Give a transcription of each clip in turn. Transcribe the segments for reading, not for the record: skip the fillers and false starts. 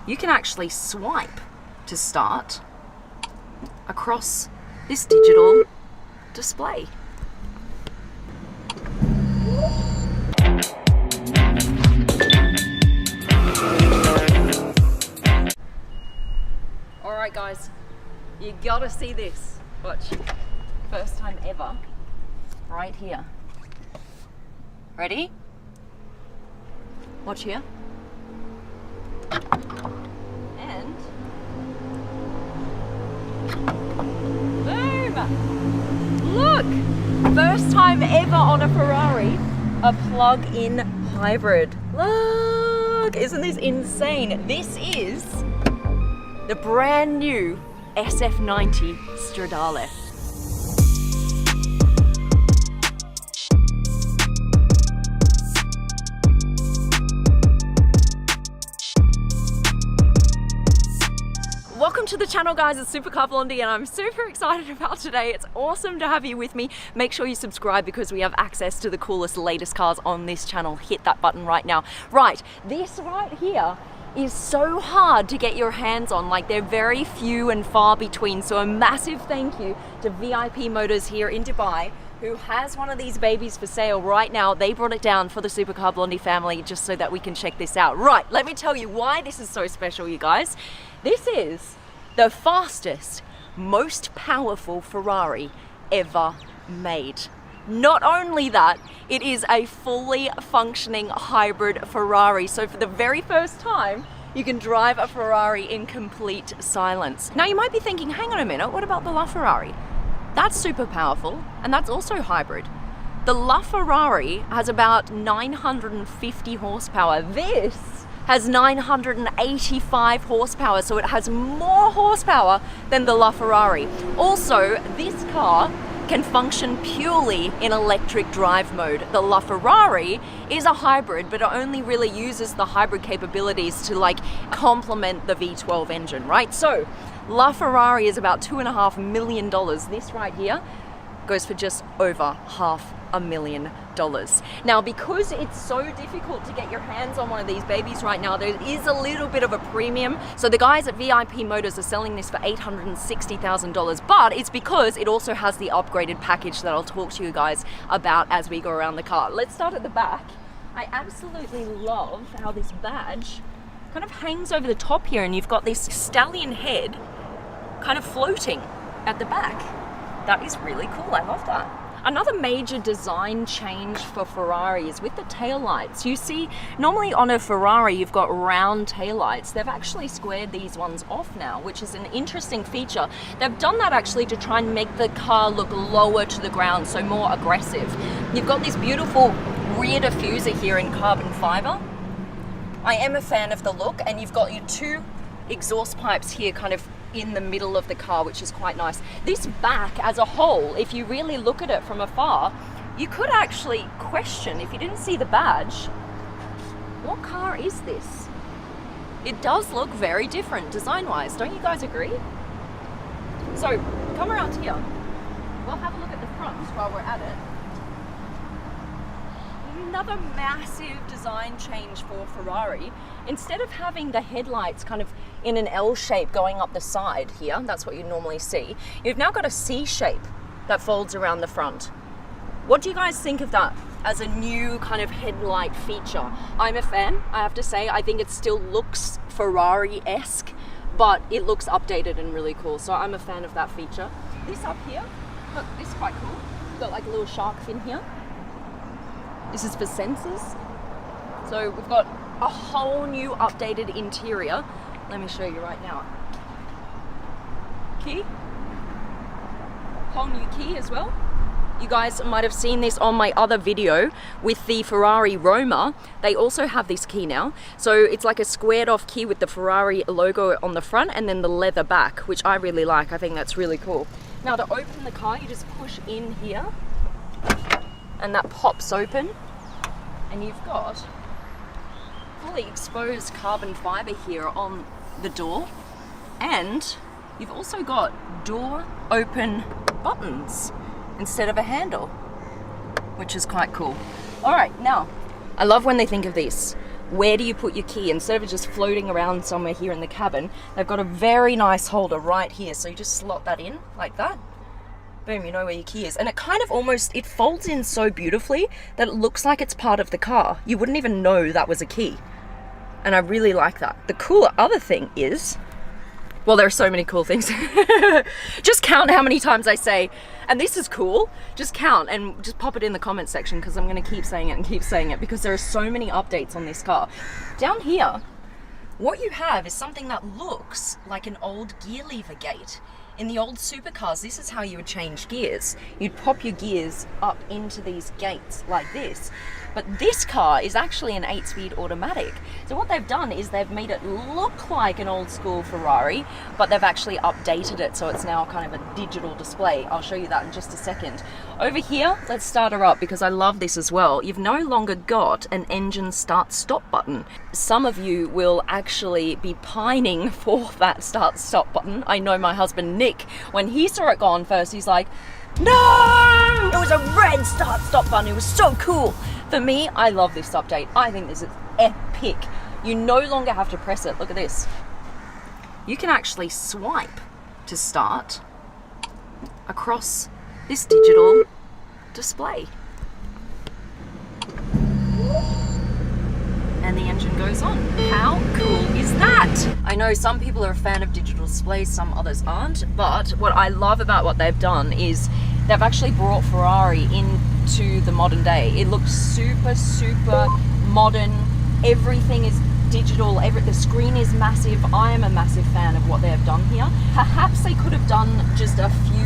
you can actually swipe to start across this digital display. Alright guys, you gotta see this. Watch. First time ever. Right here. Ready? Watch here. And boom! Look! First time ever on a Ferrari, a plug-in hybrid. Look! Isn't this insane? This is the brand new SF90 Stradale. Welcome to the channel guys, it's Supercar Blondie and I'm super excited about today. It's awesome to have you with me. Make sure you subscribe because we have access to the coolest, latest cars on this channel. Hit that button right now. Right, this right here is so hard to get your hands on, like they're very few and far between. So a massive thank you to VIP Motors here in Dubai, who has one of these babies for sale right now. They brought it down for the Supercar Blondie family just so that we can check this out. Right, let me tell you why this is so special, you guys. This is the fastest, most powerful Ferrari ever made. Not only that, it is a fully functioning hybrid Ferrari. So for the very first time, you can drive a Ferrari in complete silence. Now you might be thinking, hang on a minute, what about the LaFerrari? That's super powerful, and that's also hybrid. The LaFerrari has about 950 horsepower. This has 985 horsepower, so it has more horsepower than the LaFerrari. Also, this car can function purely in electric drive mode. The LaFerrari is a hybrid, but it only really uses the hybrid capabilities to like complement the V12 engine, right? So LaFerrari is about $2.5 million. This right here goes for just over $500,000. Now, because it's so difficult to get your hands on one of these babies right now, there is a little bit of a premium. So the guys at VIP Motors are selling this for $860,000, but it's because it also has the upgraded package that I'll talk to you guys about as we go around the car. Let's start at the back. I absolutely love how this badge kind of hangs over the top here, and you've got this stallion head kind of floating at the back. That is really cool, I love that. Another major design change for Ferrari is with the taillights. You see, normally on a Ferrari you've got round taillights. They've actually squared these ones off now, which is an interesting feature. They've done that actually to try and make the car look lower to the ground, so more aggressive. You've got this beautiful rear diffuser here in carbon fiber. I am a fan of the look, and you've got your two exhaust pipes here kind of in the middle of the car, which is quite nice. This back as a whole, if you really look at it from afar, you could actually question, if you didn't see the badge, what car is this? It does look very different design-wise, don't you guys agree? So come around here, we'll have a look at the front while we're at it. Another massive design change for Ferrari. Instead of having the headlights kind of in an L shape going up the side here, that's what you normally see, you've now got a C shape that folds around the front. What do you guys think of that as a new kind of headlight feature? I'm a fan, I have to say. I think it still looks Ferrari-esque, but it looks updated and really cool, so I'm a fan of that feature. This up here, look, this is quite cool. We've got like a little shark fin here. This is for sensors. So we've got a whole new updated interior. Let me show you right now. Key. Whole new key as well. You guys might have seen this on my other video with the Ferrari Roma. They also have this key now. So it's like a squared off key with the Ferrari logo on the front and then the leather back, which I really like. I think that's really cool. Now to open the car, you just push in here and that pops open, and you've got fully exposed carbon fiber here on the door, and you've also got door open buttons instead of a handle, which is quite cool. All right, now I love when they think of this. where do you put your key? Instead of it just floating around somewhere here in the cabin, they've got a very nice holder right here. So you just slot that in like that. Boom, you know where your key is. And it kind of almost, it folds in so beautifully that it looks like it's part of the car. You wouldn't even know that was a key. And I really like that. The cooler other thing is, well, there are so many cool things. Just count how many times I say, and this is cool. Just count and just pop it in the comment section, because I'm going to keep saying it and keep saying it, because there are so many updates on this car. Down here, what you have is something that looks like an old gear lever gate. In the old supercars, this is how you would change gears. You'd pop your gears up into these gates like this. But this car is actually an 8-speed automatic. So what they've done is they've made it look like an old school Ferrari, but they've actually updated it so it's now kind of a digital display. I'll show you that in just a second. Over here, let's start her up because I love this as well. You've no longer got an engine start-stop button. Some of you will actually be pining for that start-stop button. I know my husband Nick, when he saw it go on first, he's like, no! It was a red start-stop button. It was so cool. For me, I love this update. I think this is epic. You no longer have to press it. Look at this. You can actually swipe to start across this digital display. And the engine goes on. How cool is that? I know some people are a fan of digital displays, some others aren't, but what I love about what they've done is they've actually brought Ferrari into the modern day. It looks super, super modern. Everything is digital. The screen is massive. I am a massive fan of what they have done here. Perhaps they could have done just a few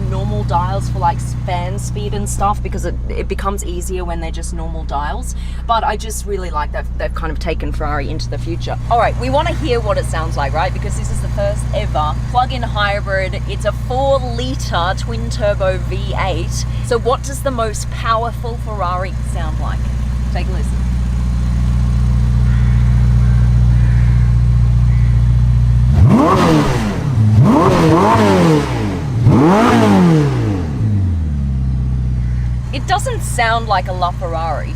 normal dials for like fan speed and stuff, because it becomes easier when they're just normal dials. But I just really like that they've kind of taken Ferrari into the future. All right, we want to hear what it sounds like, right? Because this is the first ever plug-in hybrid. It's a 4-litre twin-turbo V8. So what does the most powerful Ferrari sound like? Take a listen. It doesn't sound like a LaFerrari.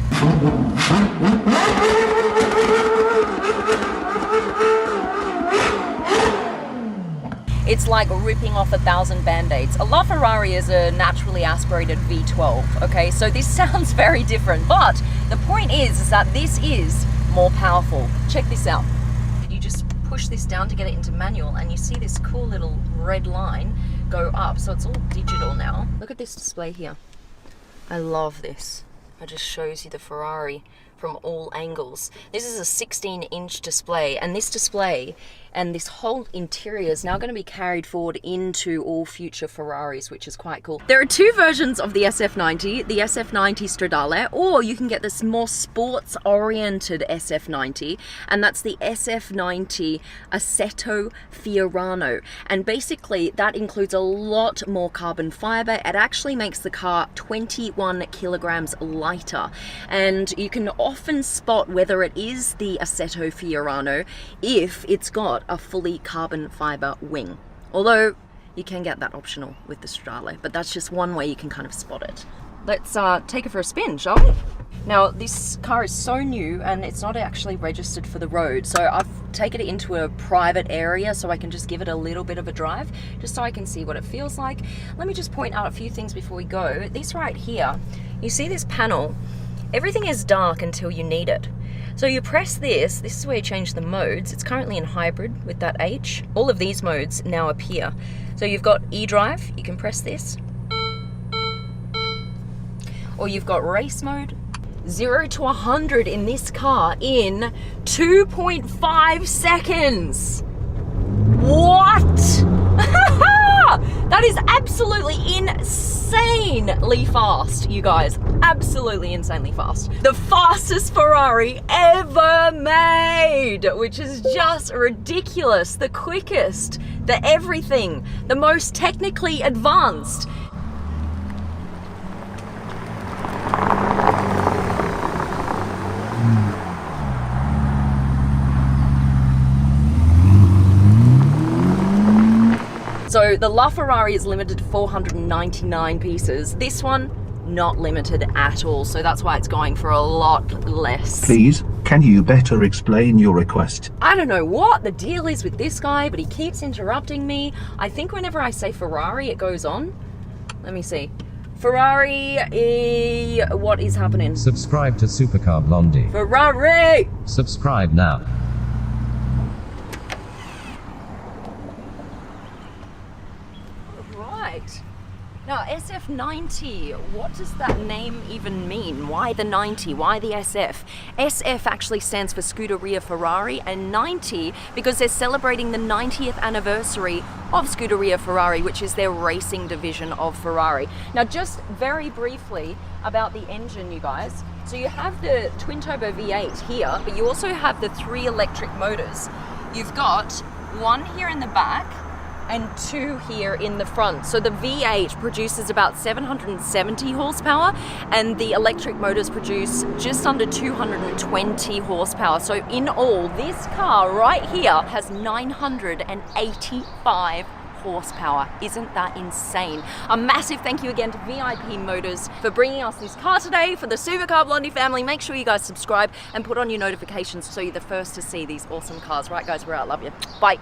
It's like ripping off 1,000 band-aids. A LaFerrari is a naturally aspirated V12, okay? So this sounds very different, but the point is that this is more powerful. Check this out. You just push this down to get it into manual, and you see this cool little red line go up. So it's all digital now. Look at this display here. I love this. It just shows you the Ferrari from all angles. This is a 16-inch display, and this display and this whole interior is now going to be carried forward into all future Ferraris, which is quite cool. There are two versions of the SF90, the SF90 Stradale, or you can get this more sports-oriented SF90, and that's the SF90 Assetto Fiorano. And basically, that includes a lot more carbon fiber. It actually makes the car 21 kilograms lighter, and you can often spot whether it is the Assetto Fiorano if it's got a fully carbon fiber wing. Although you can get that optional with the Stradale, but that's just one way you can kind of spot it. Let's take it for a spin, shall we? Now, this car is so new and it's not actually registered for the road, so I've taken it into a private area so I can just give it a little bit of a drive, just so I can see what it feels like. Let me just point out a few things before we go. This right here, you see this panel? Everything is dark until you need it. So you press this is where you change the modes. It's currently in hybrid with that H. All of these modes now appear. So you've got eDrive, you can press this. Or you've got race mode. 0 to 100 in this car in 2.5 seconds. What? That is absolutely insanely fast, you guys. Absolutely insanely fast. The fastest Ferrari ever made, which is just ridiculous. The quickest, the everything, the most technically advanced. So the LaFerrari is limited to 499 pieces. This one, not limited at all. So that's why it's going for a lot less. Please Can you better explain your request? I don't know what the deal is with this guy, but he keeps interrupting me. I think whenever I say Ferrari, it goes on. Let me see. Ferrari, what is happening? Subscribe to Supercar Blondie. Ferrari! Subscribe now. Right. Now, SF90, what does that name even mean? Why the 90? Why the SF? SF actually stands for Scuderia Ferrari, and 90 because they're celebrating the 90th anniversary of Scuderia Ferrari, which is their racing division of Ferrari. Now, just very briefly about the engine, you guys. So you have the twin turbo V8 here, but you also have the 3 electric motors. You've got one here in the back, and 2 here in the front. So the V8 produces about 770 horsepower and the electric motors produce just under 220 horsepower. So in all, this car right here has 985 horsepower. Isn't that insane? A massive thank you again to VIP Motors for bringing us this car today. For the Supercar Blondie family, make sure you guys subscribe and put on your notifications so you're the first to see these awesome cars. Right guys, we're out. Love you. Bye.